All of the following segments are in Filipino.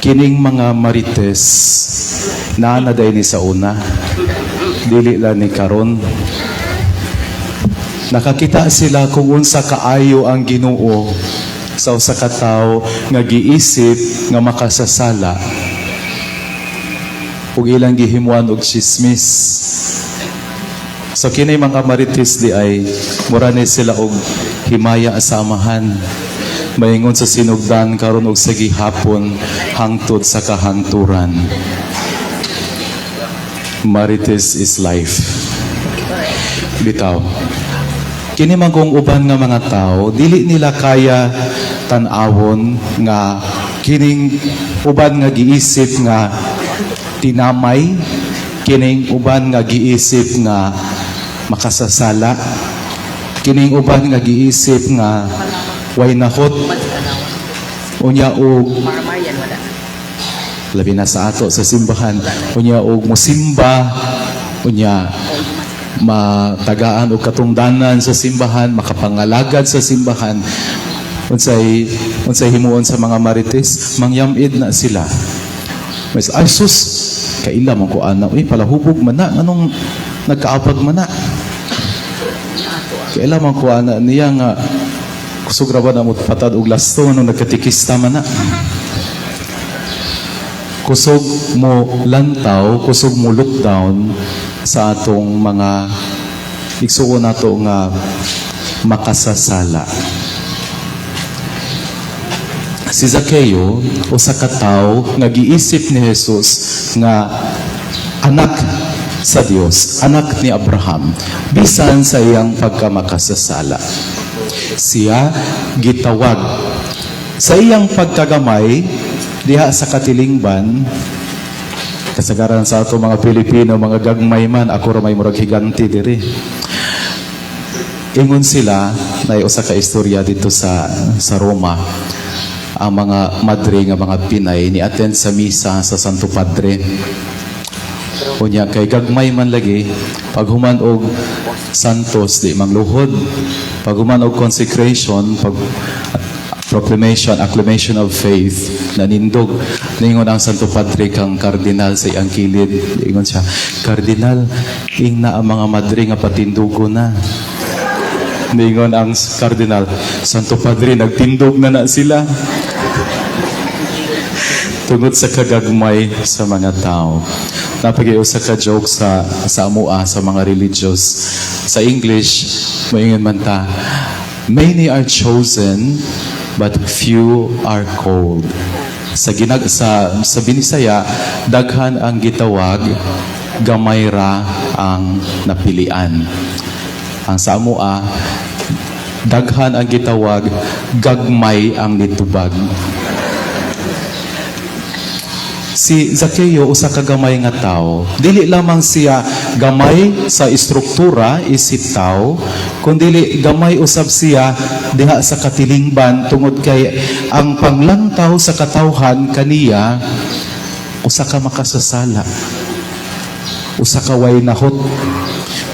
kining mga marites na naday ni sa una, dili lang ni karon. Nakakita sila kung unsa kaayo ang Ginoo sa usa ka tawo nga giisip nga makasasala ug ilang gihimuan og chismis. So kini mga marites di ay mura ni sila og himaya sa amahan. Maingon sa sinugdan karon og sa gihapon hangtod sa kahangturan. Marites is life. Bitaw. Kini man kung uban nga mga tao, dili nila kaya tan-awon nga kining uban nga giisip nga tinamay, kining uban nga giisip nga makasasala, kining uban nga giisip nga way nahot, unya og labi na sa ato sa simbahan, unya og musimba, unya matagaan og katungdanan sa simbahan, makapangalagad sa simbahan. Unsay himuon sa mga marites, mangyamid na sila. Mas ay sus, kaila man ko ana, uy palahubog man na, anong nagkaapag man na. Kaila man ko ana niya nga kusog ra ba na mo patad og lasto nung nagkatikista man na. Kusog mo lantaw, kusog mo lockdown sa atong mga igsuon nato nga makasasala. Si Zaccheo, usa ka tawo nga giisip ni Jesus nga anak sa Dios, anak ni Abraham, bisan sa iyang pagkamakasasala. Siya gitawag sa iyang pagkagamay diha sa katilingban. Kasagaran sa ato mga Pilipino, mga gagmay man, ako ra may murag higanti diri. Ingon sila na usa ka istorya dito sa Roma. Ang mga madre nga mga Pinay ni attend sa misa sa Santo Padre. Unya kay gagmay man lagi, pag human og santos di mangluhod, pag human og consecration, pag acclamation of faith, nanindog. Ningon ang Santo Padre kang kardinal sa iyang kilid. Ningon siya, Kardinal, ing na ang mga madre nga patindugo na. Ningon ang kardinal, Santo Padre, nagtindog na sila. Tungod sa kagagmay sa mga tao. Napag-iusa ka joke sa amua, sa mga religious. Sa English, maingon man ta, many are chosen, but few are called. Sa Binisaya, daghan ang gitawag, gamay ra ang napilian. Ang sa amua, daghan ang gitawag, gagmay ang nitubag. Si Zaccheo usa ka gamay nga tao. Dili lamang siya gamay sa istruktura isip tao, kundi gamay usab siya diha sa katilingban tungod kay ang panglantaw sa katawhan kaniya usa ka makasasala. Usa ka way nahot,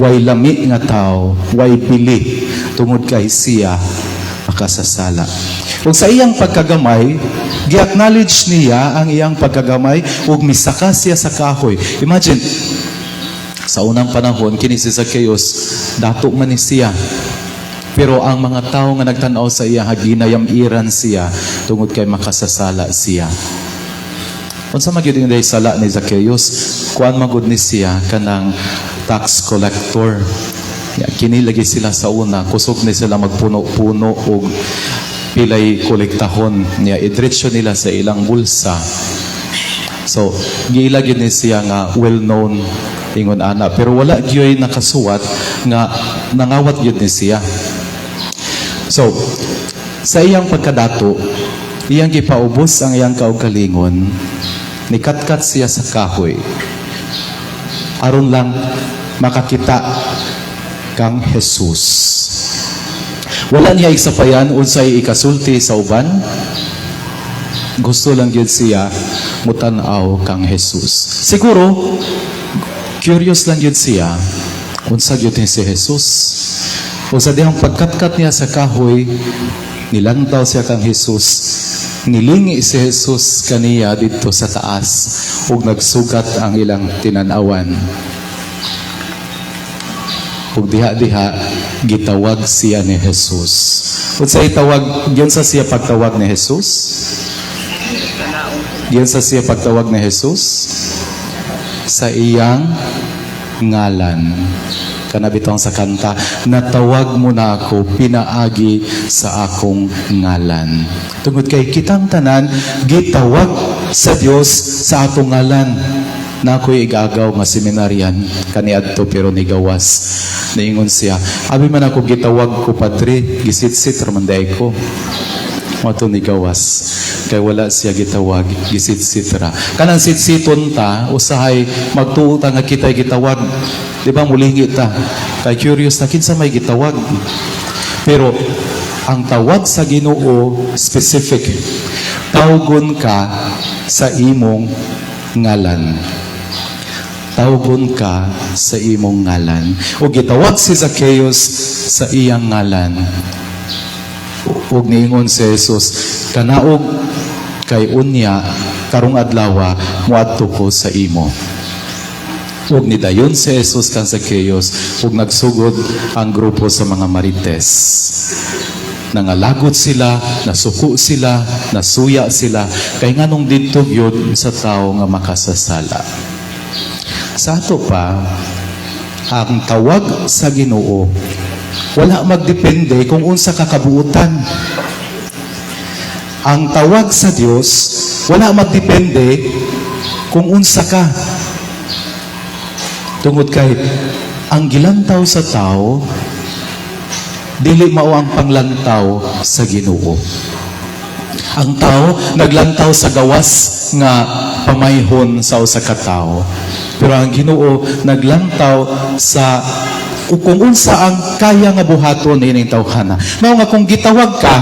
way lami nga tao, way pili tungod kay siya makasasala. Ug sa iyang pagkagamay, gi-acknowledge niya ang iyang pagkagamay ug misaka siya sa kahoy. Imagine, sa unang panahon, kini si Zacchaeus, dato man ni siya. Pero ang mga tao nga nagtanaw sa iya, ginayam-iran siya tungod kay makasasala siya. Unsa magyud ang sala ni Zacchaeus? Kuan magud ni siya kanang tax collector. Kini lagi sila sa una, kusog ni sila magpuno-puno og pilay kolektahon niya, idretsyo nila sa ilang bulsa. So, giilagin ni siya nga well-known ingon ana, pero wala gyoy nakasuwat nga nangawat gyud ni siya. So, sa iyang pagkadato, iyang gipaubos ang iyang kaugalingon, nikatkat siya sa kahoy, aron lang makakita kang Jesus. Wala niya iksapayan unsay ikasulti sa uban. Gusto lang gyud siya mutanaw kang Jesus. Siguro curious lang gyud siya unsa gyud ni si Jesus. O sa dihang pagkatkat niya sa kahoy, nilantaw siya kang Jesus. Nilingi si Jesus kaniya dito sa taas ug nagsugat ang ilang tinanawan. Ug diha-diha gitawag siya ni Jesus. Unsay tawag giyon sa siya pagtawag ni Jesus? Giyon sa siya pagtawag ni Jesus sa iyang ngalan. Kanabitong sa kanta, natawag mo na ako, pinaagi sa akong ngalan. Tungod kay kitang tanan, gitawag sa Dios sa akong ngalan. Na ako'y igagaw nga seminaryan, kaniadto pero nigawas. Naingon siya, abi man ako gitawag ko padre, gisit-sit ramanday ko. Mato nigawas. Kay wala siya gitawag, gisit-sit ra. Kanang sit-siton ta, usahay magtuo ta nga kita'y gitawag. Di ba mulingi ta? Kay curious na kinsa may gitawag. Pero ang tawag sa Ginoo specific. Tawgon ka sa imong ngalan. Tawgon ka sa imong ngalan. O gitawag si Zacchaeus sa iyang ngalan. Ug niingon si Jesus, kanaog kay unya karong adlaw moadto ko sa imo. Ug nidayon si Jesus kan Zacchaeus ug nagsugod ang grupo sa mga marites. Nangalagot sila, nasuko sila, nasuya sila kay nganong didto gyud sa tawo nga makasasala. Sa ato pa, ang tawag sa Ginoo wala magdepende kung unsa ka kabuutan. Ang tawag sa Dios wala magdepende kung unsa ka. Tungod kay ang gilantaw sa tao dili mao ang panglantaw sa Ginoo. Ang tao naglantaw sa gawas nga pamayhon sa usa ka tawo. Pero ang Ginoo naglantaw sa kung unsa ang kaya nga buhaton ining tawhana. Mao nga kung gitawag ka,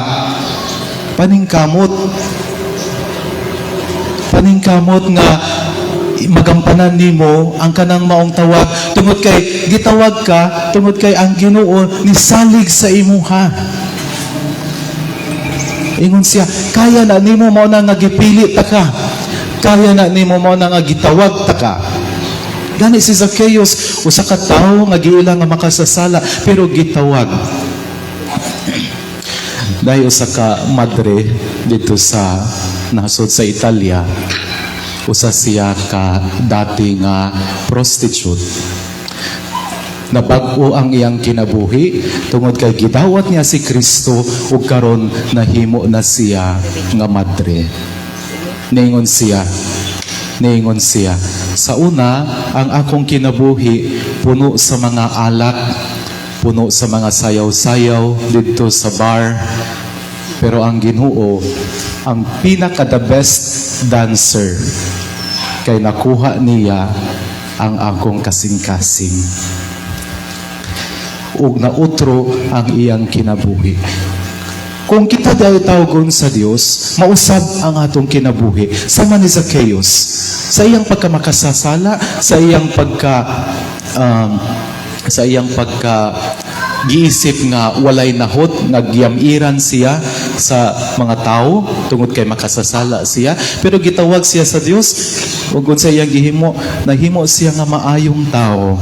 paningkamot nga magampanan nimo ang kanang maong tawag tungod kay gitawag ka, tungod kay ang Ginoo nisalig sa imuha. Ingon siya, kaya na nimo mao na nga gipili ta ka. Kaya na nimo mao na nga gitawag ta ka. Gani si Zacchaeus, usa ka tawo nga giila nga makasasala pero gitawag. Dahil usa ka madre dito sa nasod sa Italia, usa siya ka dati nga prostitute. Nabag-o ang iyang kinabuhi tungod kay gidawat niya si Kristo ug karon nahimo na siya nga madre. Niingon siya, sa una, ang akong kinabuhi puno sa mga alak, puno sa mga sayaw-sayaw dito sa bar. Pero ang Ginoo, ang pinaka-the best dancer, kay nakuha niya ang akong kasing-kasing. Ug nautro ang iyang kinabuhi. Kung kita dahil tawgon sa Dios, mausab ang atong kinabuhi. Sama ni Zacchaeus, sa iyang pagkamakasasala, sa iyang giisip nga walay nahot, nagyamiran siya sa mga tao tungod kay makasasala siya, pero gitawag siya sa Dios ug sa iyang gihimo, nahimo siya nga maayong tao.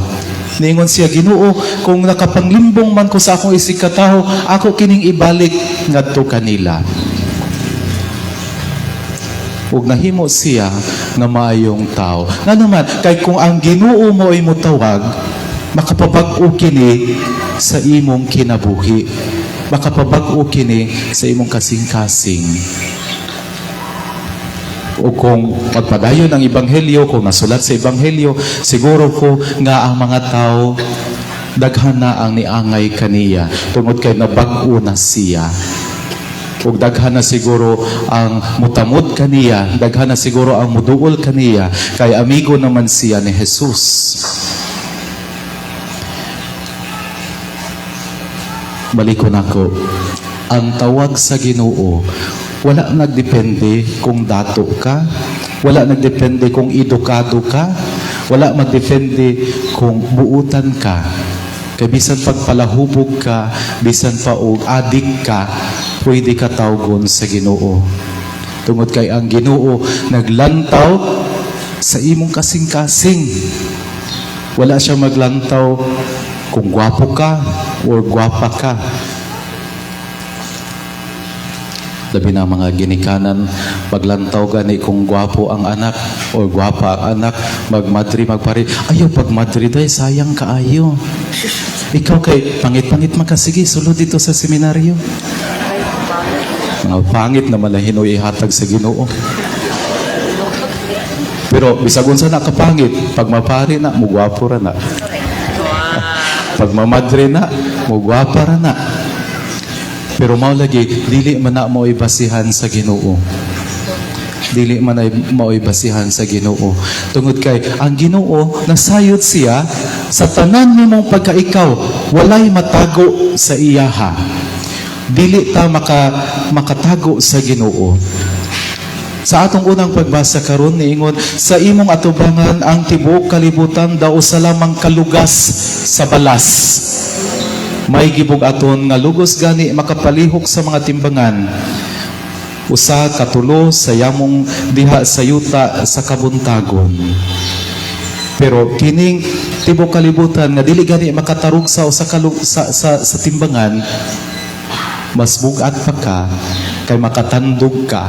Ningon siya, Ginoo, kung nakapanglimbong man ko sa akong isig kataho, ako kining ibalik ngadto kanila. Ug nahimo siya nga maayong tao. Nga naman, kay kung ang Ginoo mo ay mutawag, makapabag-o kini sa imong kinabuhi. Makapabag-o kini sa imong kasing-kasing. O kung magpadayon ang Ebanghelyo, kung nasulat sa Ebanghelyo, siguro ko nga ang mga tao daghan na ang niangay kaniya tungod kay nabag-o na siya. O daghan na siguro ang mutamod kaniya, daghan na siguro ang muduol kaniya, kay amigo naman siya ni Jesus. Balikon ako, ang tawag sa Ginoo wala nagdepende kung dato ka, wala nagdepende kung edukado ka, wala magdepende kung buutan ka. Kay bisan pagpalahubog ka, bisan pa og adik ka, pwede ka tawgon sa Ginoo. Tungod kay ang Ginoo naglantaw sa imong kasing-kasing. Wala siya maglantaw kung gwapo ka or gwapa ka. Labi na mga ginikanan, paglantaw gani kung gwapo ang anak o gwapa ang anak, magmadri, magpari. Ayaw, pag madri day, sayang kaayo. Ikaw kay pangit-pangit makasige, sulod dito sa seminaryo. Mga pangit na malahino ihatag sa Ginoo. Pero bisag unsa na kapangit, pag mapari na, mugwapo ra na. Pag mamadri na, mugwapa ra na. Pero mao lagi, dili man na mo'y basihan sa Ginoo. Dili man ay mo'y basihan sa Ginoo. Tungod kay ang Ginoo nasayod siya sa tanan nimong pagkaikaw, walay matago sa iyaha. Dili ta makatago sa Ginoo. Sa atong unang pagbasa karon niingon, sa imong atubangan ang tibuok kalibutan daw sa lamang kalugas sa balas. May gibog aton nga lugos gani makapalihok sa mga timbangan. Usa katulo sa yamong diha sa yuta sa kabuntagon. Pero kining tibuok kalibutan nga dili gani makatarog sa usa sa timbangan, mas bugat pa ka kay makatandog ka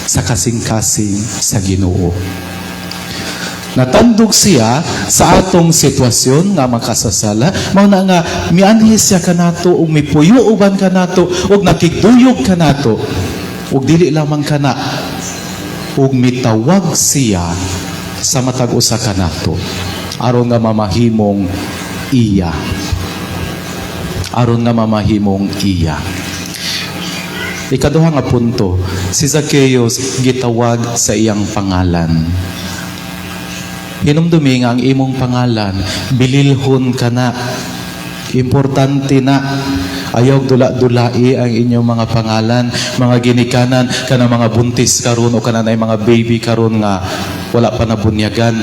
sa kasing-kasing sa Ginoo. Natandog siya sa atong sitwasyon nga makasasala, mao na nga mianhi siya kanato ug mipuyo uban kanato ug nakigduyog kanato ug dili lamang kana ug mitawag siya sa matag usa kanato aron nga mamahimong iya. Aron nga mamahimong iya. Ikaduha nga punto, si Zacchaeus gitawag sa iyang pangalan. Hinumdumi nga ang imong pangalan, bililhon ka na. Importante na. Ayaw dula-dulai ang inyong mga pangalan, mga ginikanan, kana mga buntis karon o kana mga baby karon nga wala pa nabunyagan.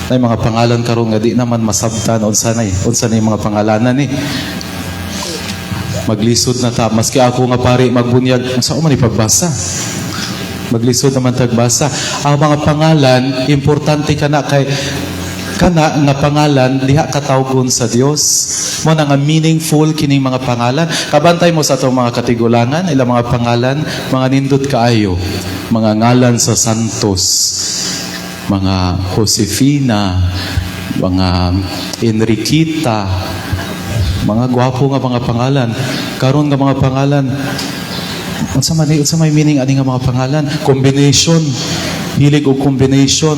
Nay mga pangalan karon nga di naman masabtan unsa nay mga pangalanan ni. Maglisod na ta, maski ako nga pare magbunyag, unsa man ipagbasa? Maglisod naman tagbasa. Ang mga pangalan, importante kana kay kana nga pangalan diha katawgon sa Dios. Mo na nga meaningful kining mga pangalan. Kabantay mo sa atong mga katigulangan, ilang mga pangalan, mga nindot kaayo, mga ngalan sa santos, mga Josefina, mga Enriquita, mga gwapo nga mga pangalan. Karon nga mga pangalan, unsa may meaning ani nga mga pangalan? Combination. Hilig og combination.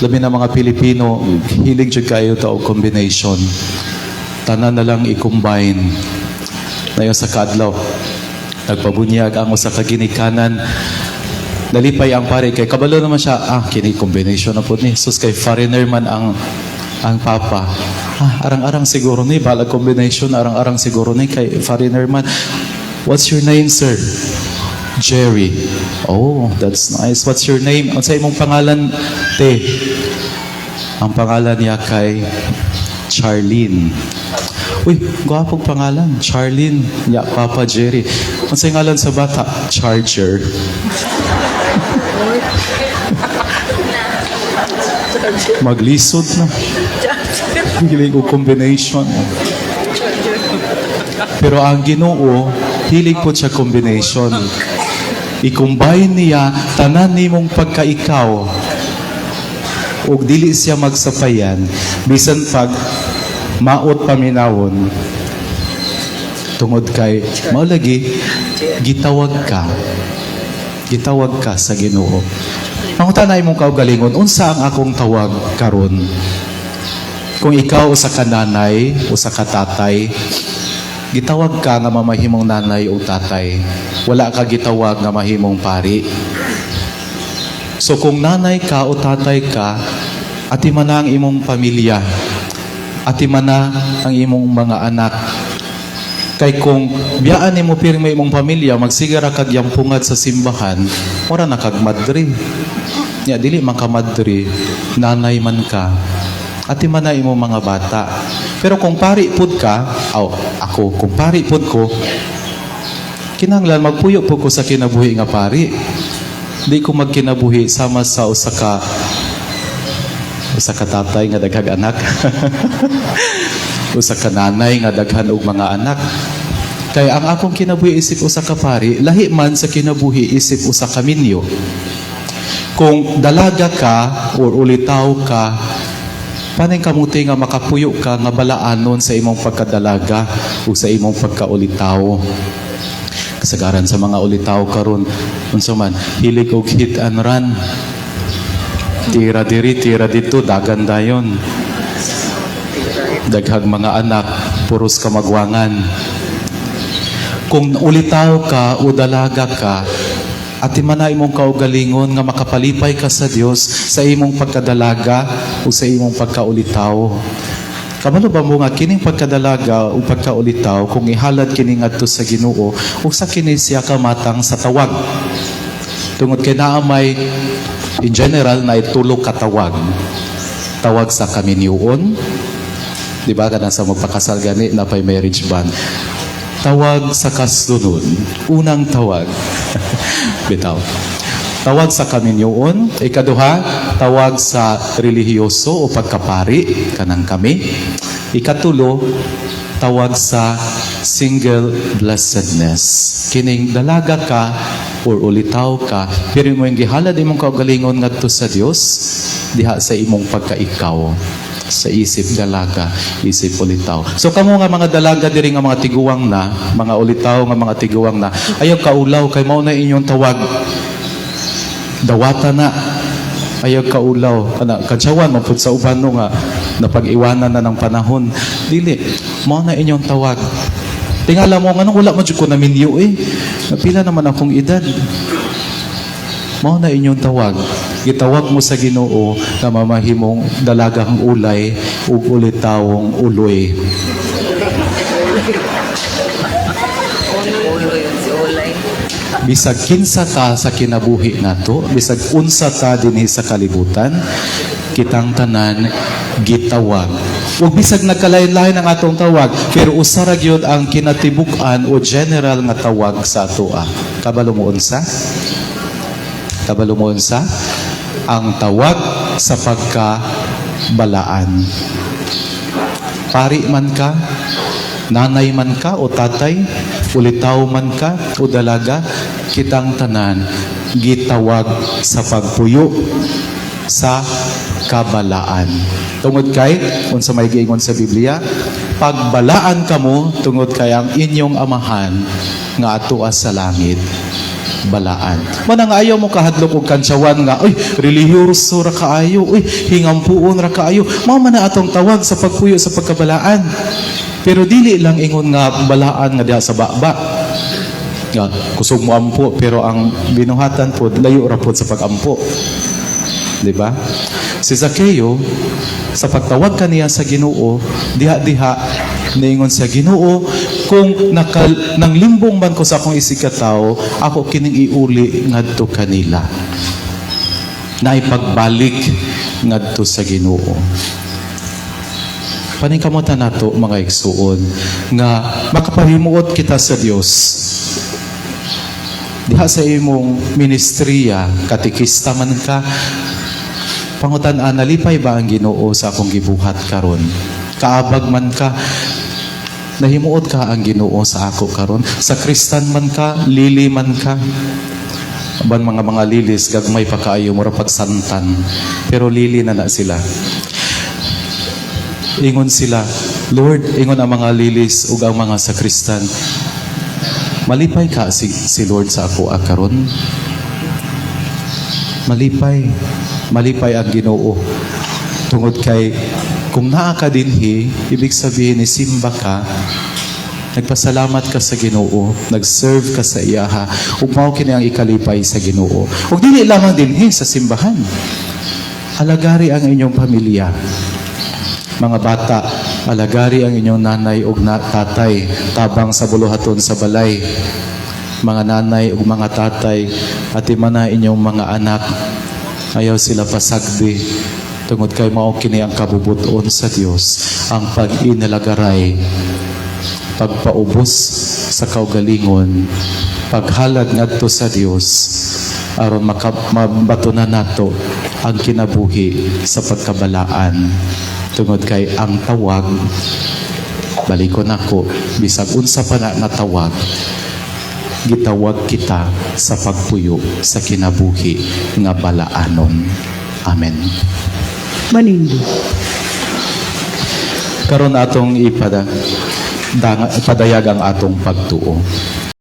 Labi na mga Pilipino, hilig jud kayo ta og combination. Tanan na lang i-combine. Nayo sa kadlaw, nagpabunyag ang usa ka ginikanan. Nalipay ang pare kay kabalo naman siya, kini combination na pud ni. Sus kay foreigner man ang papa. Arang-arang siguro ni balag combination, arang-arang siguro ni kay foreigner man. What's your name, sir? Jerry. Oh, that's nice. What's your name? Ano sa imong pangalan, te? Ang pangalan niya kay Charlene. Uy, gwapong pangalan. Charlene. Ya, Papa Jerry. Ano sa ngalan sa bata? Charger. Maglisod na. Hilig o combination. Pero ang Ginoo, hilig po siya combination. I-combine niya tanan nimong pagkaikaw. O dili siya magsapayan. Bisan pag maot paminawon. Tungod kay, maulagi, gitawag ka. Gitawag ka sa Ginoo. Ang tanay mong kaugalingon, unsa ang akong tawag karon? Kung ikaw usa ka nanay, usa ka tatay, gitawag ka nga mamahimong nanay o tatay. Wala ka gitawag nga mahimong pari. So kung nanay ka o tatay ka, ati man na ang imong pamilya, ati man na ang imong mga anak. Kay kung biyaan nimo pirmi imong pamilya, magsigara kag yampungad sa simbahan, ora na kag madri. Ya, dili man ka madri, nanay man ka. Ati man na imong mga bata. Pero kung pari pud ka, kung pari pud ko, kinahanglan magpuyo po ko sa kinabuhi nga pari. Di ko magkinabuhi sama sa usa ka tatay nga daghang anak. Usa ka nanay nga daghan og mga anak. Kay ang akong kinabuhi isip usa ka pari, lahi man sa kinabuhi isip usa ka minyo. Kung dalaga ka o ulitaw ka, panay kamuti nga makapuyo ka nga balaanon sa imong pagkadalaga o sa imong pagkaulitaw. Kasagaran sa mga ulitaw karon, unsa man hilig og hit and run. Tira diri, tira dito, dagan dayon. Daghang mga anak, puros kamagwangan. Kung ulitaw ka o dalaga ka, at imana imong kaugalingon nga makapalipay ka sa Dios sa imong pagkadalaga o sa imong pagkaulitaw. Kabalo ba mo nga kining pagkadalaga o pagkaulitaw kung ihalad kini ngadto sa Ginoo o sa kini siya kamatang sa tawag. Tungod kay naa may in general na itulog katawag. Tawag sa kaminyoon. Di ba kana sa magpakasal gani na pay marriage band. Tawag sa kasunod. Unang tawag. Bitaw. Tawag sa kaminyoon. Ikaduha, tawag sa relihiyoso o pagkapari. Kanang kami. Ikatulo, tawag sa single blessedness. Kining dalaga ka or ulitaw ka, pero mo yung gihalad imong kaugalingon ngadto sa Dios, diha sa imong pagkaikaw. Sa isip dalaga, isip ulitaw. So kamo nga mga dalaga diri nga mga tiguwang na, mga ulitaw nga mga tiguwang na, ayaw kaulaw kay mao na inyong tawag. Dawata na. Ayaw kaulaw. Kadyawan mo pud sa uban no nga napag-iwanan na ng panahon. Dili, mao na inyong tawag. Tingala mo nga wala man jud ko na minyo Napila naman akong edad. Mao na inyong tawag. Gitawag mo sa Ginoo na mamahimong dalagang ulay ug ulitawong uloy. Bisag kinsa ta sa kinabuhi nato, bisag unsa ta dinhi sa kalibutan, kitang tanan gitawag. Ug bisag nagkalain-lain ang atong tawag, pero usa ra gyud ang kinatibuk-an o general nga tawag sa atoa. Kabalo mo unsa? Kabalo mo unsa? Ang tawag sa pagkabalaan. Pari man ka, nanay man ka o tatay, ulitaw man ka o dalaga, kitang tanan gitawag sa pagpuyo sa kabalaan. Tungod kay, unsa may giingon sa Biblia, pagbalaan kamo tungod kay ang inyong amahan nga atoa sa langit balaan. Manang ayaw mo kahadlok og kantsawan nga, oy, relihiyoso ra kaayo, oy, hingampuon ra kaayo. Mao man na atong tawag sa pagpuyo sa pagkabalaan. Pero dili lang ingon nga balaan nga diha sa baba. Nga kusog mo ampo, pero ang binuhatan pod layo ra pod sa pagampo. Di ba? Si Zaccheo, sa pagtawag kaniya sa Ginoo, diha-diha niingon sa Ginoo, kung nang limbong man ko sa akong isikataw, ako kining iuli ngadto kanila. Naipagbalik ngadto sa Ginoo. Paningkamutan nato mga igsuon nga makapahimuot kita sa Dios. Diha sa imong ministriya, katikista man ka, pangutan-an, nalipay ba ang Ginoo sa akong gibuhat karon? Kaabag man ka, nahimuot ka ang Ginoo sa ako karon? Sa Kristan man ka, lili man ka, ban mga lilis, gagmay pa kaayo, mura pagsantan, pero lili na sila. Ingon sila, Lord, ingon ang mga lilis ug ang mga sakristan, malipay ka si Lord sa ako karon? Malipay ang Ginoo. Tungod kay kung naa ka dinhi, ibig sabihin ni simba ka, nagpasalamat ka sa Ginoo, nag-serve ka sa iyaha, ug mao kini ang ikalipay sa Ginoo. Ug dili lamang dinhi sa simbahan, alagari ang inyong pamilya. Mga bata, alagari ang inyong nanay ug tatay tabang sa buluhaton sa balay. Mga nanay ug mga tatay, at imana inyong mga anak, ayaw sila pasagdi. Tungod kay mao kini ang kabubuton sa Dios, ang pag-inalagaray, pagpaubos sa kaugalingon paghalad ngadto sa Dios aron mabatunan nato ang kinabuhi sa pagkabalaan tungod kay ang tawag balikon ako bisag unsa pa na natawag gitawag kita sa pagpuyo sa kinabuhi nga balaanon. Amen. Manindo. Karon atong ipadayag ang atong pagtuo.